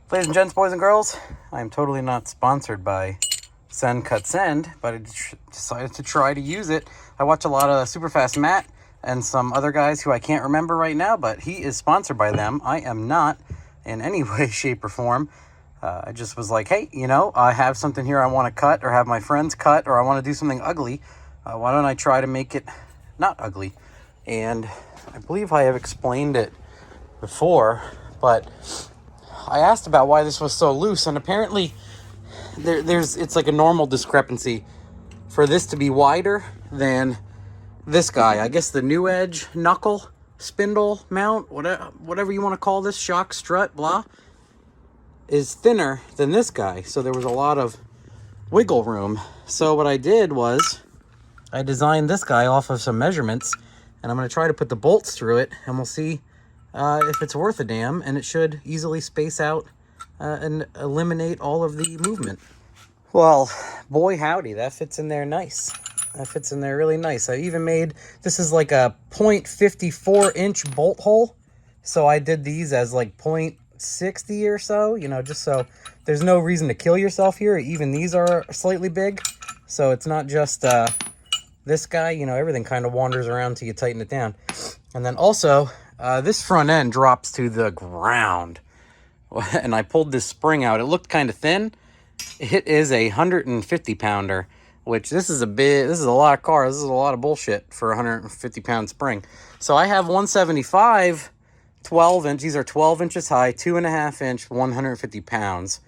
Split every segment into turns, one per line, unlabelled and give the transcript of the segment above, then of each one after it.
Ladies and gents, boys and girls, I am totally not sponsored by Send, but I decided to try to use it. I watch a lot of Superfast Matt and some other guys who I can't remember right now, but he is sponsored by them. I am not in any way, shape, or form. I just was like, hey, I have something here I want to cut or have my friends cut, or I want to do something ugly. Why don't I try to make it not ugly? And I believe I have explained it before, but I asked about why this was so loose, and apparently it's like a normal discrepancy for this to be wider than this guy. I guess the new edge knuckle spindle mount, whatever you want to call this, shock strut, blah, is thinner than this guy. So there was a lot of wiggle room. So what I did was I designed this guy off of some measurements, and I'm going to try to put the bolts through it, and we'll see if it's worth a damn, and it should easily space out and eliminate all of the movement. Well, boy howdy, that fits in there nice. That fits in there really nice. I even made, this is like a 0.54 inch bolt hole. So I did these as like 0.60 or so, just so there's no reason to kill yourself here. Even these are slightly big. So it's not just this guy, everything kind of wanders around till you tighten it down. And then also, this front end drops to the ground. And I pulled this spring out. It looked kind of thin. It is a 150 pounder, which this is a lot of cars. This is a lot of bullshit for a 150 pound spring. So I have 175 12 inch. These are 12 inches high, 2.5 inch, 150 pounds.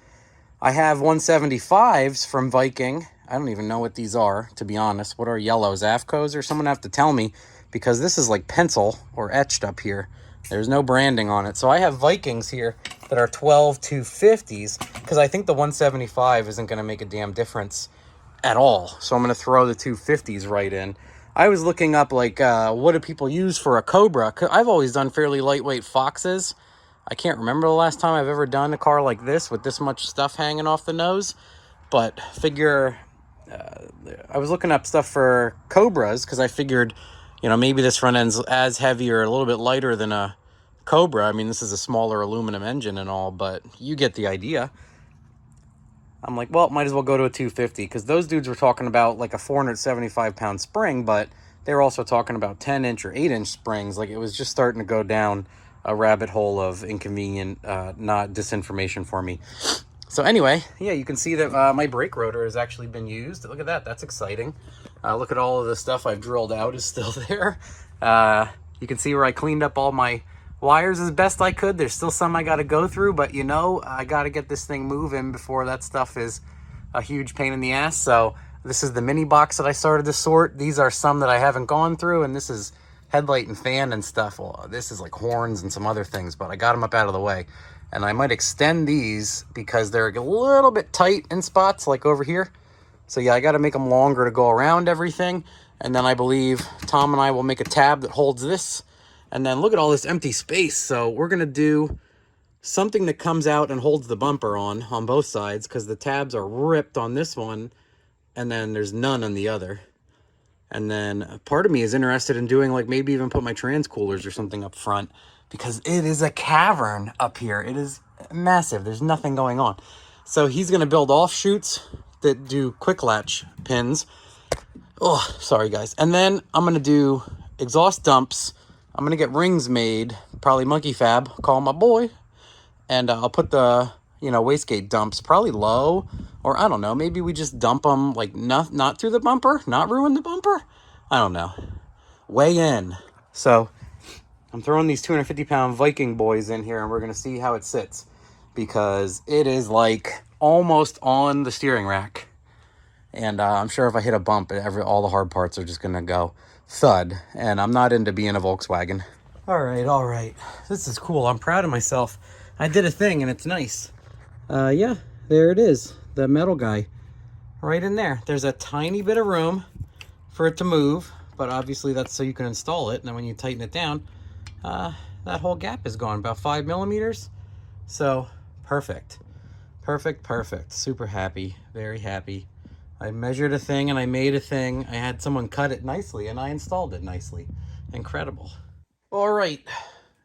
I have 175s from Viking. I don't even know what these are, to be honest. What are yellows? AFCOs? Or someone have to tell me, because this is like pencil or etched up here. There's no branding on it. So I have Vikings here that are 12 250s, because I think the 175 isn't going to make a damn difference at all. So I'm going to throw the 250s right in. I was looking up, like, what do people use for a Cobra? I've always done fairly lightweight Foxes. I can't remember the last time I've ever done a car like this with this much stuff hanging off the nose. But I was looking up stuff for Cobras, because I figured, maybe this front end's as heavy or a little bit lighter than a Cobra. I mean, this is a smaller aluminum engine and all, but you get the idea. I'm like, well, might as well go to a 250, because those dudes were talking about like a 475 pound spring, but they were also talking about 10 inch or 8 inch springs. Like, it was just starting to go down a rabbit hole of inconvenient, not disinformation for me. So anyway, yeah, you can see that my brake rotor has actually been used. Look at that. That's exciting. Look at all of the stuff I've drilled out is still there. You can see where I cleaned up all my wires as best I could. There's still some I got to go through, but I got to get this thing moving before that stuff is a huge pain in the ass. So this is the mini box that I started to sort. These are some that I haven't gone through, and this is headlight and fan and stuff. Well, this is like horns and some other things, but I got them up out of the way. And I might extend these because they're a little bit tight in spots, like over here. So yeah, I got to make them longer to go around everything. And then I believe Tom and I will make a tab that holds this. And then look at all this empty space. So we're going to do something that comes out and holds the bumper on both sides, because the tabs are ripped on this one and then there's none on the other. And then part of me is interested in doing, like, maybe even put my trans coolers or something up front, because it is a cavern up here. It is massive. There's nothing going on. So he's going to build offshoots that do quick latch pins. Oh, sorry guys. And then I'm going to do exhaust dumps. I'm going to get rings made, probably Monkey Fab, call my boy. And I'll put the, wastegate dumps probably low, or I don't know, maybe we just dump them like not through the bumper, not ruin the bumper. I don't know. Weigh in. So I'm throwing these 250 pound Viking boys in here, and we're going to see how it sits, because it is like almost on the steering rack. And I'm sure if I hit a bump, all the hard parts are just going to go thud. And I'm not into being a Volkswagen. All right. This is cool. I'm proud of myself. I did a thing, and it's nice. Yeah, there it is. The metal guy right in there. There's a tiny bit of room for it to move, but obviously that's so you can install it. And then when you tighten it down, that whole gap is gone, about 5 millimeters. So perfect. Super happy, very happy. I measured a thing and I made a thing. I had someone cut it nicely and I installed it nicely. Incredible. All right,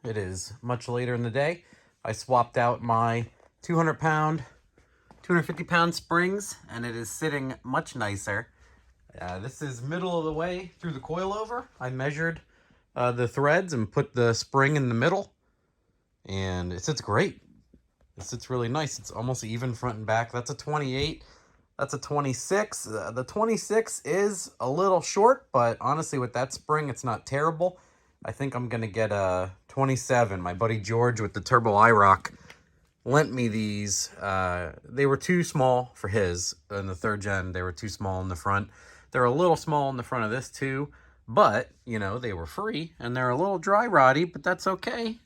it is much later in the day. I swapped out my 200-pound, 250-pound springs, and it is sitting much nicer. This is middle of the way through the coilover. I measured the threads and put the spring in the middle, and it sits great. It sits really nice. It's almost even front and back. That's a 28. That's a 26. The 26 is a little short, but honestly, with that spring, it's not terrible. I think I'm going to get a 27. My buddy George with the Turbo iRock lent me these. They were too small for his. In the 3rd gen, they were too small in the front. They're a little small in the front of this too, but, you know, they were free, and they're a little dry roddy, but that's okay.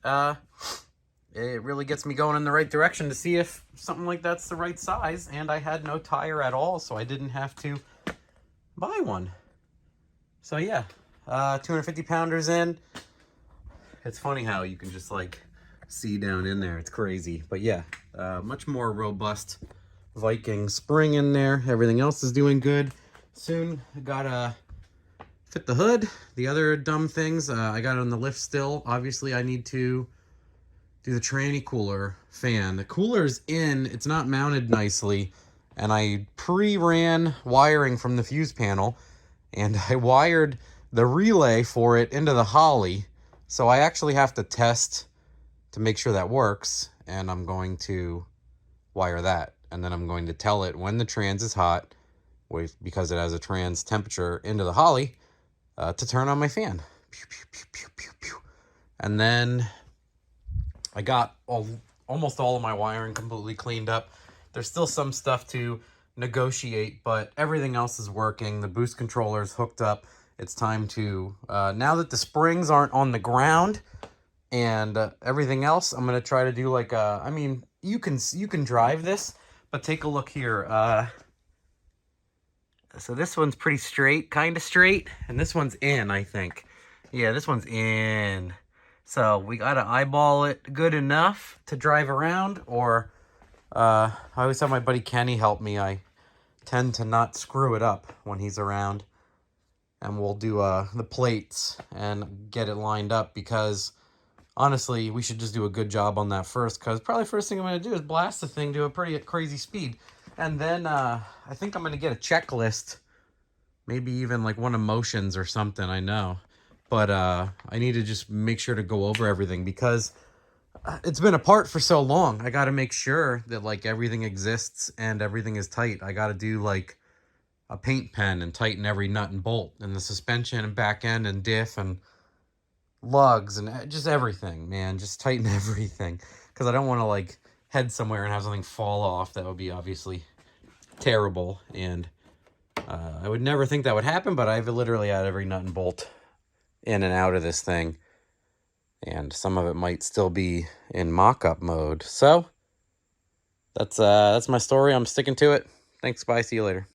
It really gets me going in the right direction to see if something like that's the right size, and I had no tire at all, so I didn't have to buy one. So yeah, 250 pounders in. It's funny how you can just like see down in there. It's crazy. But yeah, much more robust Viking spring in there. Everything else is doing good. Soon I gotta fit the hood. The other dumb things, I got it on the lift still. Obviously I need to do the tranny cooler fan. The cooler's in, it's not mounted nicely, and I pre-ran wiring from the fuse panel, and I wired the relay for it into the Holly, so I actually have to test to make sure that works, and I'm going to wire that, and then I'm going to tell it when the trans is hot, because it has a trans temperature into the Holly, to turn on my fan. Pew, pew, pew, pew, pew, pew. And then I got almost all of my wiring completely cleaned up. There's still some stuff to negotiate, but everything else is working. The boost controller is hooked up. It's time to, now that the springs aren't on the ground and everything else, I'm going to try to do like a, I mean, you can drive this, but take a look here. So this one's pretty straight, kind of straight, and this one's in, I think. Yeah, this one's in. So we got to eyeball it good enough to drive around, or I always have my buddy Kenny help me. I tend to not screw it up when he's around. And we'll do the plates and get it lined up, because honestly, we should just do a good job on that first, because probably first thing I'm going to do is blast the thing to a pretty crazy speed. And then I think I'm going to get a checklist, maybe even like one of Motion's or something, I know. But I need to just make sure to go over everything, because it's been apart for so long. I got to make sure that like everything exists and everything is tight. I got to do like a paint pen and tighten every nut and bolt, and the suspension and back end and diff and lugs and just everything, man. Just tighten everything, because I don't want to like head somewhere and have something fall off. That would be obviously terrible, and I would never think that would happen, but I've literally had every nut and bolt in and out of this thing, and some of it might still be in mock-up mode. So that's my story. I'm sticking to it. Thanks. Bye. See you later.